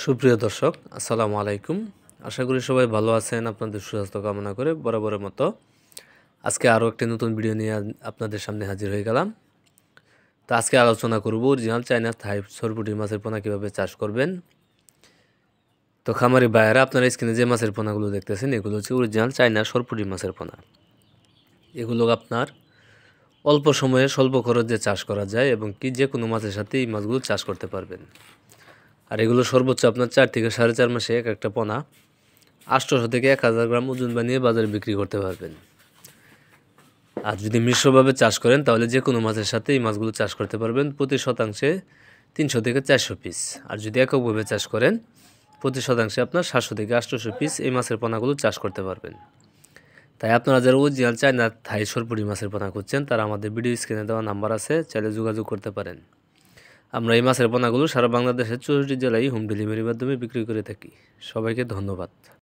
সুপ্রিয় দর্শক, আসসালামু আলাইকুম। আশা করি সবাই ভালো আছেন। আপনাদের সুস্বাস্থ্য কামনা করে বরাবরের মতো আজকে আরও একটি নতুন ভিডিও নিয়ে আপনাদের সামনে হাজির হয়ে গেলাম। তো আজকে আলোচনা করব অরিজিনাল চায়না থাই সরপুঁটি মাছের পোনা কীভাবে চাষ করবেন। তো খামারি ভাইয়েরা, আপনারা স্ক্রিনে যে মাছের পোনাগুলো দেখতেছেন এগুলো হচ্ছে অরিজিনাল চায়না সরপুঁটি মাছের পোনা। এগুলো আপনার অল্প সময়ে স্বল্প খরচে চাষ করা যায় এবং কি যে কোনো মাছের সাথে এই মাছগুলো চাষ করতে পারবেন। আর এগুলো সর্বোচ্চ আপনার 4 থেকে 4.5 মাসে এক একটা পোনা 800 থেকে 1000 গ্রাম ওজন বানিয়ে বাজারে বিক্রি করতে পারবেন। আর যদি মিশ্রভাবে চাষ করেন তাহলে যে কোনো মাছের সাথে এই মাছগুলো চাষ করতে পারবেন প্রতি শতাংশে 300 থেকে 400 পিস। আর যদি এককভাবে চাষ করেন প্রতি শতাংশে আপনার 700 থেকে 800 পিস এই মাছের পোনাগুলো চাষ করতে পারবেন। তাই আপনারা যারা অরিজিনাল চায়না থাই সরপুঁটি মাছের পোনা খুঁজছেন তারা আমাদের ভিডিও স্ক্রিনে দেওয়া নাম্বার আছে, চাইলে যোগাযোগ করতে পারেন। আমরা এই মাছের পোনাগুলো সারা বাংলাদেশের 64 জেলায় হোম ডেলিভারির মাধ্যমে বিক্রি করে থাকি। সবাইকে ধন্যবাদ।